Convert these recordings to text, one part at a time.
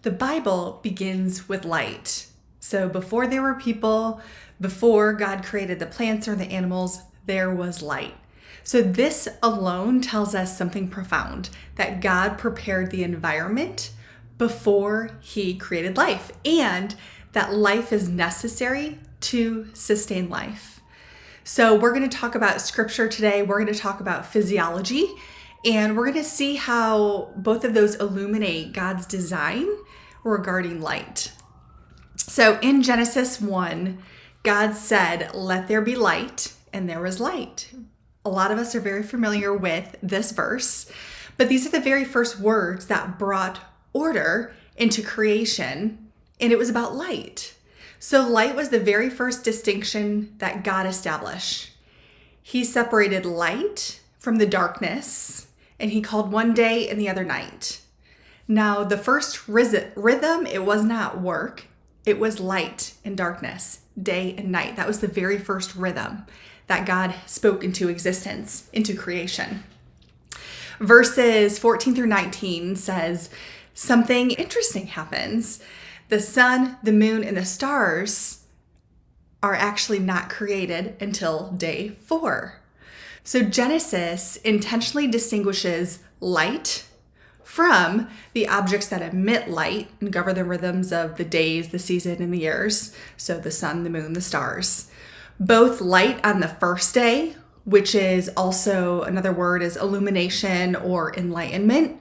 The Bible begins with light. So before there were people, before God created the plants or the animals, there was light. So this alone tells us something profound, that God prepared the environment before he created life, and that life is necessary to sustain life. So we're going to talk about scripture today. We're going to talk about physiology, and we're going to see how both of those illuminate God's design regarding light. So in Genesis 1, God said, "Let there be light," and there was light. A lot of us are very familiar with this verse, but these are the very first words that brought order into creation, and it was about light. So light was the very first distinction that God established. He separated light from the darkness, and he called one day and the other night. Now, the first rhythm, it was not work. It was light and darkness, day and night. That was the very first rhythm that God spoke into existence, into creation. Verses 14 through 19 says, something interesting happens. The sun, the moon, and the stars are actually not created until day 4. So Genesis intentionally distinguishes light from the objects that emit light and govern the rhythms of the days, the season, and the years. So the sun, the moon, the stars. Both light on the first day, which is also another word is illumination or enlightenment,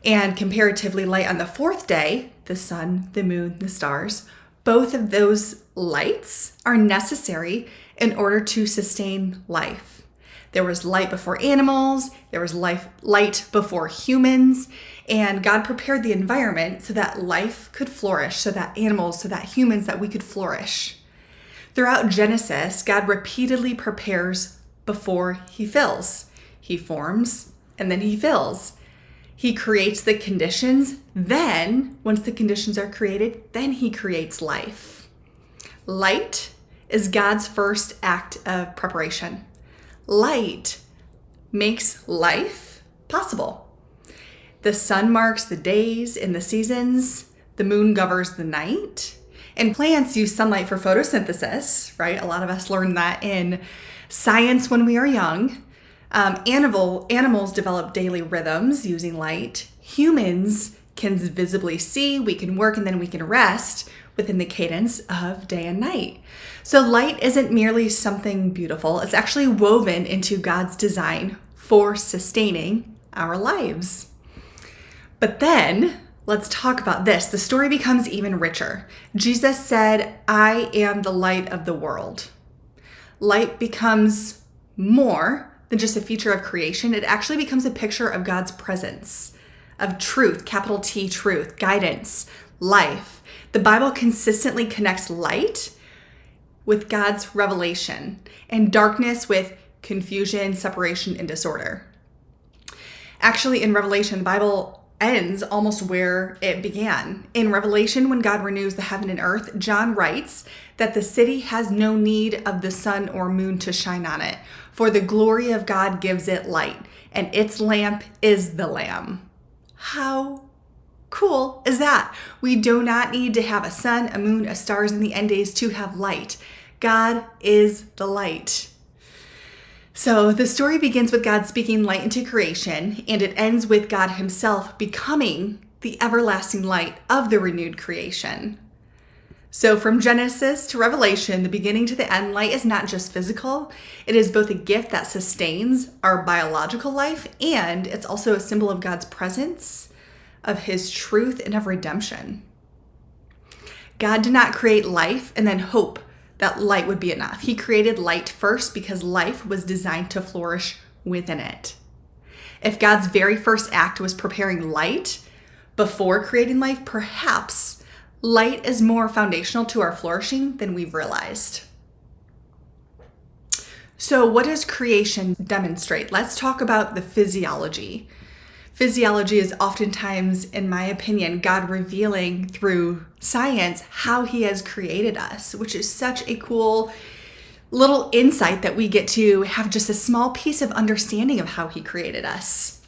and comparatively light on the fourth day, the sun, the moon, the stars. Both of those lights are necessary in order to sustain life. There was light before animals, there was light before humans, and God prepared the environment so that life could flourish, so that animals, so that humans, that we could flourish. Throughout Genesis, God repeatedly prepares before he fills. He forms and then he fills. He creates the conditions, then once the conditions are created, then he creates life. Light is God's first act of preparation. Light makes life possible. The sun marks the days and the seasons. The moon governs the night. And plants use sunlight for photosynthesis, right? A lot of us learned that in science when we are young. Animals develop daily rhythms using light. Humans can visibly see, we can work, and then we can rest within the cadence of day and night. So light isn't merely something beautiful. It's actually woven into God's design for sustaining our lives. But then, let's talk about this. The story becomes even richer. Jesus said, "I am the light of the world." Light becomes more than just a feature of creation. It actually becomes a picture of God's presence, of truth, capital T, truth, guidance, life. The Bible consistently connects light with God's revelation and darkness with confusion, separation, and disorder. Actually, in Revelation, the Bible ends almost where it began. In Revelation, when God renews the heaven and earth, John writes that the city has no need of the sun or moon to shine on it, for the glory of God gives it light, and its lamp is the Lamb. How cool is that? We do not need to have a sun, a moon, a stars in the end days to have light. God is the light. So the story begins with God speaking light into creation, and it ends with God himself becoming the everlasting light of the renewed creation. So from Genesis to Revelation, the beginning to the end, light is not just physical. It is both a gift that sustains our biological life, and it's also a symbol of God's presence, of his truth, and of redemption. God did not create life and then hope that light would be enough. He created light first because life was designed to flourish within it. If God's very first act was preparing light before creating life, perhaps light is more foundational to our flourishing than we've realized. So what does creation demonstrate? Let's talk about the physiology. Physiology is oftentimes, in my opinion, God revealing through science how he has created us, which is such a cool little insight that we get to have just a small piece of understanding of how he created us.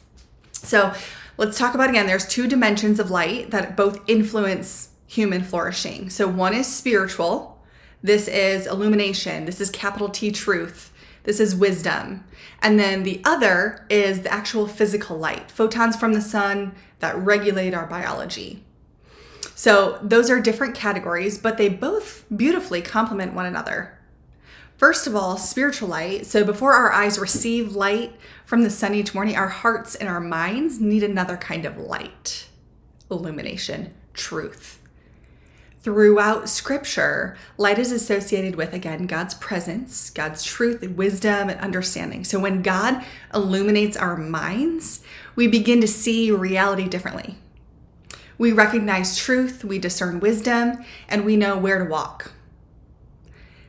So Let's talk about again, there's two dimensions of light that both influence human flourishing. So one is spiritual. This is illumination. This is capital T truth. This is wisdom. And then the other is the actual physical light, photons from the sun that regulate our biology. So those are different categories, but they both beautifully complement one another. First of all, spiritual light. So before our eyes receive light from the sun each morning, our hearts and our minds need another kind of light, illumination, truth. Throughout Scripture, light is associated with, again, God's presence, God's truth, wisdom, and understanding. So when God illuminates our minds, we begin to see reality differently. We recognize truth, we discern wisdom, and we know where to walk.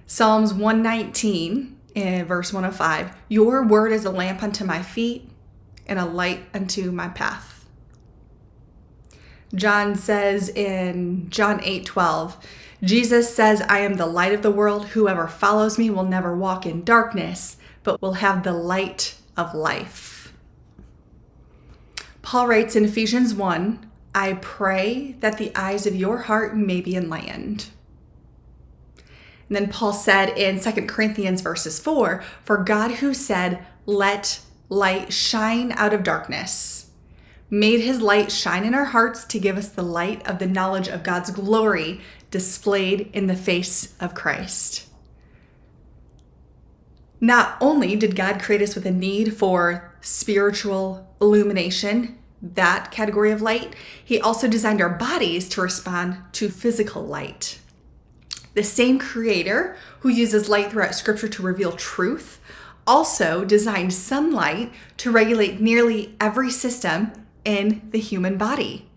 Psalms 119, in verse 105, your word is a lamp unto my feet and a light unto my path. John says in John 8:12, Jesus says, I am the light of the world. Whoever follows me will never walk in darkness, but will have the light of life. Paul writes in Ephesians 1, I pray that the eyes of your heart may be enlightened. And then Paul said in 2 Corinthians verses 4, for God who said, let light shine out of darkness, made his light shine in our hearts to give us the light of the knowledge of God's glory displayed in the face of Christ. Not only did God create us with a need for spiritual illumination, that category of light, he also designed our bodies to respond to physical light. The same creator who uses light throughout Scripture to reveal truth also designed sunlight to regulate nearly every system in the human body.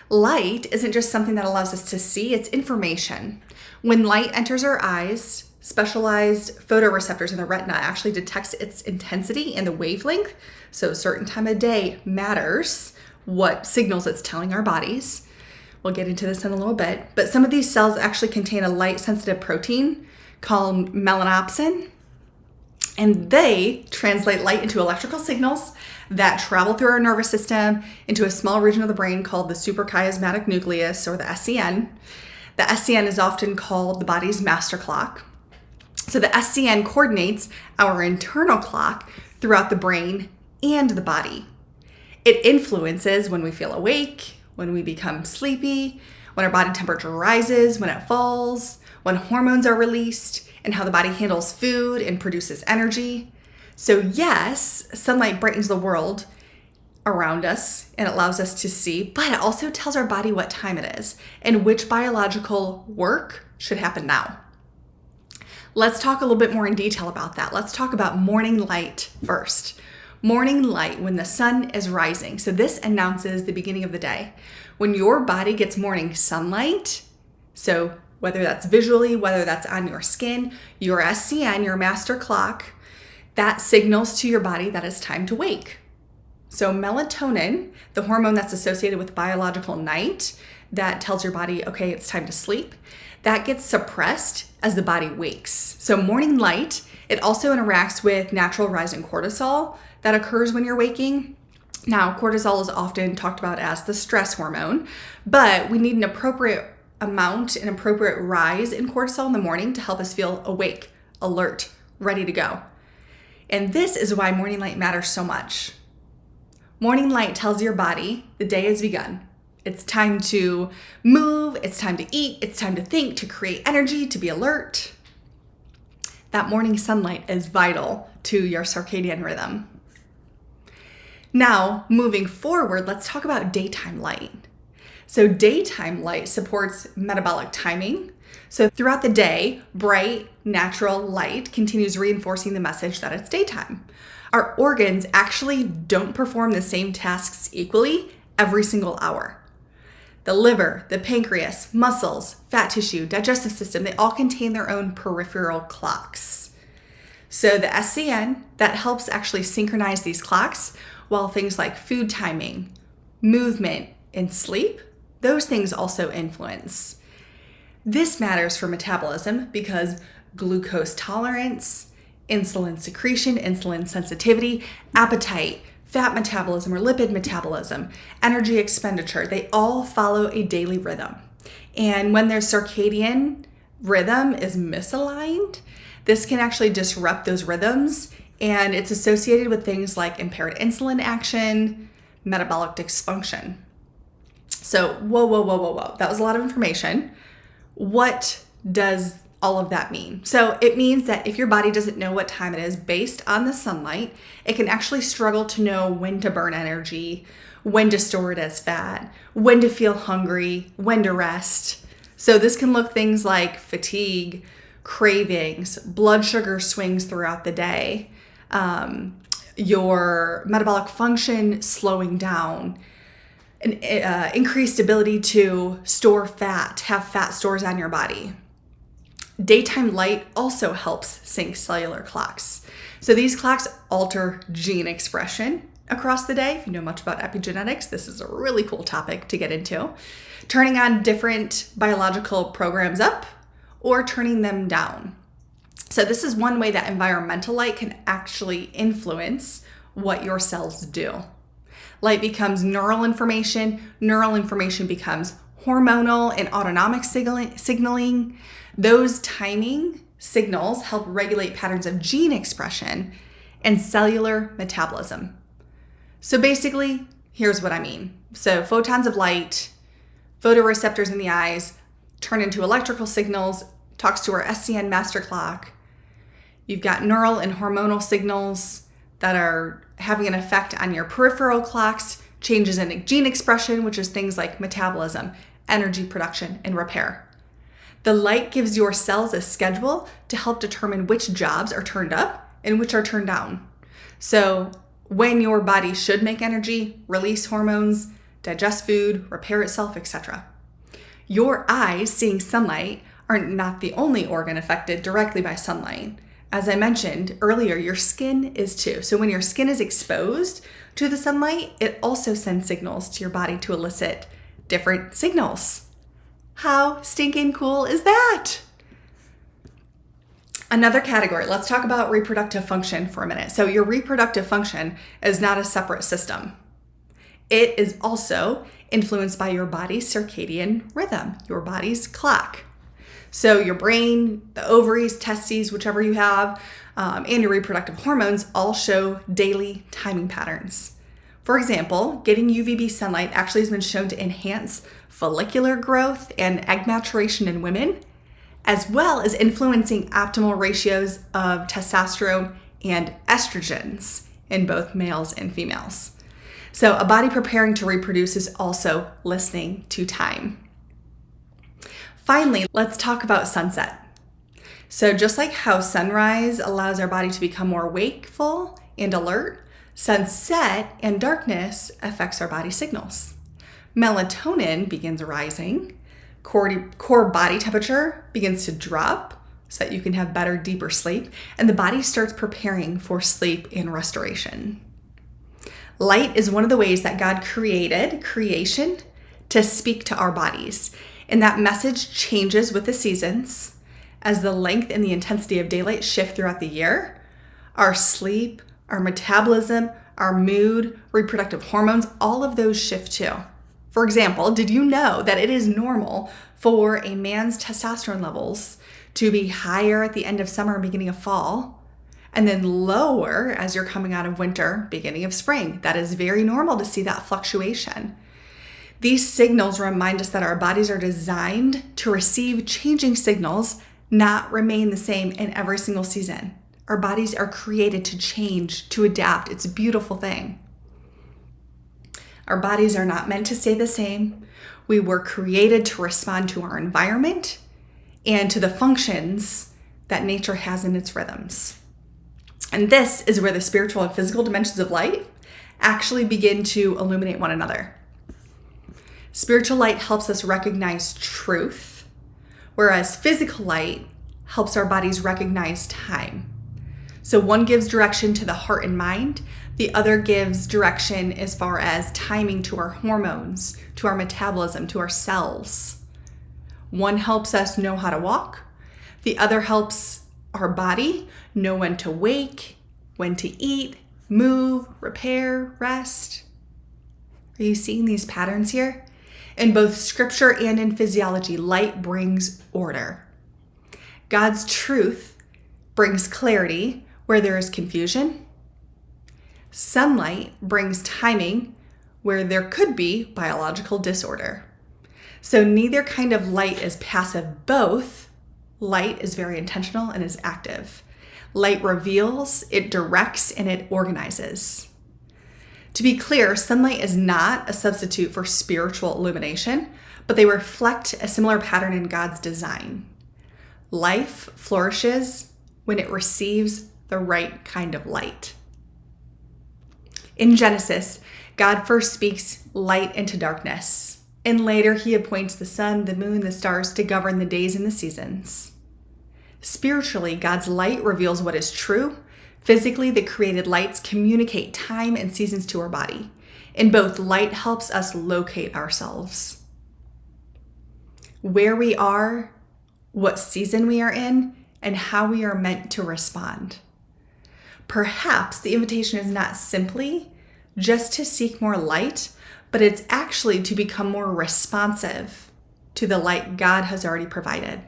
Light isn't just something that allows us to see, it's information. When light enters our eyes, specialized photoreceptors in the retina actually detects its intensity and the wavelength. So a certain time of day matters what signals it's telling our bodies. We'll get into this in a little bit, but some of these cells actually contain a light-sensitive protein called melanopsin, and they translate light into electrical signals that travel through our nervous system into a small region of the brain called the suprachiasmatic nucleus, or the SCN. The SCN is often called the body's master clock. So the SCN coordinates our internal clock throughout the brain and the body. It influences when we feel awake, when we become sleepy, when our body temperature rises, when it falls, when hormones are released, and how the body handles food and produces energy. So yes, sunlight brightens the world around us and it allows us to see, but it also tells our body what time it is and which biological work should happen now. Let's talk a little bit more in detail about that. Let's talk about morning light first. Morning light, when the sun is rising. So this announces the beginning of the day. When your body gets morning sunlight, so whether that's visually, whether that's on your skin, your SCN, your master clock, that signals to your body that it's time to wake. So melatonin, the hormone that's associated with biological night, that tells your body, okay, it's time to sleep, that gets suppressed as the body wakes. So morning light, it also interacts with natural rise in cortisol that occurs when you're waking. Now, cortisol is often talked about as the stress hormone, but we need an appropriate amount, an appropriate rise in cortisol in the morning to help us feel awake, alert, ready to go. And this is why morning light matters so much. Morning light tells your body the day has begun. It's time to move, it's time to eat, it's time to think, to create energy, to be alert. That morning sunlight is vital to your circadian rhythm. Now, moving forward, let's talk about daytime light. So daytime light supports metabolic timing. So throughout the day, bright, natural light continues reinforcing the message that it's daytime. Our organs actually don't perform the same tasks equally every single hour. The liver, the pancreas, muscles, fat tissue, digestive system, they all contain their own peripheral clocks. So the SCN, that helps actually synchronize these clocks, while things like food timing, movement, and sleep, those things also influence. This matters for metabolism because glucose tolerance, insulin secretion, insulin sensitivity, appetite, fat metabolism or lipid metabolism, energy expenditure, they all follow a daily rhythm. And when their circadian rhythm is misaligned, this can actually disrupt those rhythms, and it's associated with things like impaired insulin action, metabolic dysfunction. So, whoa. That was a lot of information. What does all of that mean? So it means that if your body doesn't know what time it is based on the sunlight, it can actually struggle to know when to burn energy, when to store it as fat, when to feel hungry, when to rest. So this can look things like fatigue, cravings, blood sugar swings throughout the day, your metabolic function slowing down, an increased ability to store fat, have fat stores on your body. Daytime light also helps sync cellular clocks. So these clocks alter gene expression across the day. If you know much about epigenetics, this is a really cool topic to get into. Turning on different biological programs up or turning them down. So this is one way that environmental light can actually influence what your cells do. Light becomes neural information becomes hormonal and autonomic signaling. Those timing signals help regulate patterns of gene expression and cellular metabolism. So basically, here's what I mean. So photons of light, photoreceptors in the eyes, turn into electrical signals, talks to our SCN master clock. You've got neural and hormonal signals that are having an effect on your peripheral clocks, changes in gene expression, which is things like metabolism, energy production, and repair. The light gives your cells a schedule to help determine which jobs are turned up and which are turned down. So when your body should make energy, release hormones, digest food, repair itself, etc. Your eyes seeing sunlight are not the only organ affected directly by sunlight. As I mentioned earlier, your skin is too. So when your skin is exposed to the sunlight, it also sends signals to your body to elicit different signals. How stinking cool is that? Another category, let's talk about reproductive function for a minute. So your reproductive function is not a separate system. It is also influenced by your body's circadian rhythm, your body's clock. So your brain, the ovaries, testes, whichever you have, and your reproductive hormones all show daily timing patterns. For example, getting UVB sunlight actually has been shown to enhance follicular growth and egg maturation in women, as well as influencing optimal ratios of testosterone and estrogens in both males and females. So a body preparing to reproduce is also listening to time. Finally, let's talk about sunset. So just like how sunrise allows our body to become more wakeful and alert, sunset and darkness affects our body signals. Melatonin begins rising, core body temperature begins to drop so that you can have better, deeper sleep, and the body starts preparing for sleep and restoration. Light is one of the ways that God created creation to speak to our bodies, and that message changes with the seasons. As the length and the intensity of daylight shift throughout the year, our sleep, our metabolism, our mood, reproductive hormones, all of those shift too. For example, did you know that it is normal for a man's testosterone levels to be higher at the end of summer and beginning of fall, and then lower as you're coming out of winter, beginning of spring? That is very normal to see that fluctuation. These signals remind us that our bodies are designed to receive changing signals, not remain the same in every single season. Our bodies are created to change, to adapt. It's a beautiful thing. Our bodies are not meant to stay the same. We were created to respond to our environment and to the functions that nature has in its rhythms. And this is where the spiritual and physical dimensions of light actually begin to illuminate one another. Spiritual light helps us recognize truth, whereas physical light helps our bodies recognize time. So one gives direction to the heart and mind, the other gives direction as far as timing to our hormones, to our metabolism, to our cells. One helps us know how to walk, the other helps our body know when to wake, when to eat, move, repair, rest. Are you seeing these patterns here? In both scripture and in physiology, light brings order. God's truth brings clarity where there is confusion. Sunlight brings timing where there could be biological disorder. So neither kind of light is passive. Both light is very intentional and is active. Light reveals, it directs, and it organizes. To be clear, sunlight is not a substitute for spiritual illumination, but they reflect a similar pattern in God's design. Life flourishes when it receives the right kind of light. In Genesis, God first speaks light into darkness, and later he appoints the sun, the moon, the stars to govern the days and the seasons. Spiritually, God's light reveals what is true. Physically, the created lights communicate time and seasons to our body. In both, light helps us locate ourselves. Where we are, what season we are in, and how we are meant to respond. Perhaps the invitation is not simply just to seek more light, but it's actually to become more responsive to the light God has already provided.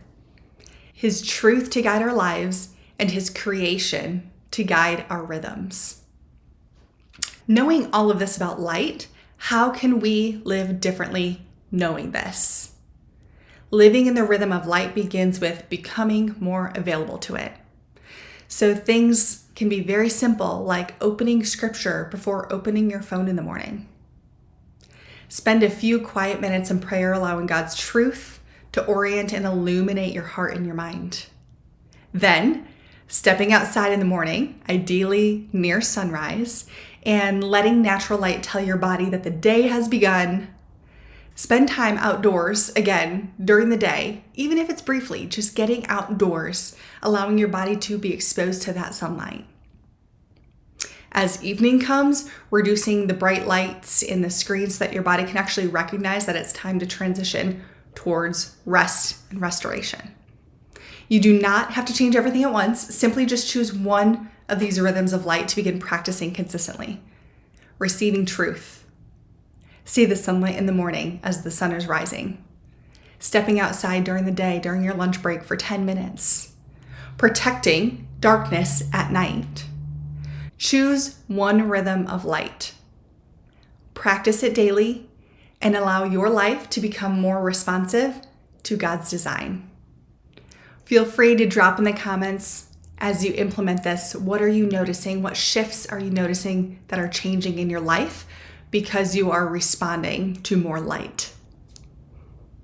His truth to guide our lives and his creation to guide our rhythms. Knowing all of this about light, how can we live differently knowing this? Living in the rhythm of light begins with becoming more available to it. So things can be very simple, like opening scripture before opening your phone in the morning. Spend a few quiet minutes in prayer, allowing God's truth to orient and illuminate your heart and your mind. Then, stepping outside in the morning, ideally near sunrise, and letting natural light tell your body that the day has begun. Spend time outdoors, again, during the day, even if it's briefly, just getting outdoors, allowing your body to be exposed to that sunlight. As evening comes, reducing the bright lights in the screens so that your body can actually recognize that it's time to transition towards rest and restoration. You do not have to change everything at once. Simply just choose one of these rhythms of light to begin practicing consistently. Receiving truth. See the sunlight in the morning as the sun is rising. Stepping outside during the day, during your lunch break for 10 minutes. Protecting darkness at night. Choose one rhythm of light. Practice it daily and allow your life to become more responsive to God's design. Feel free to drop in the comments as you implement this. What are you noticing? What shifts are you noticing that are changing in your life because you are responding to more light?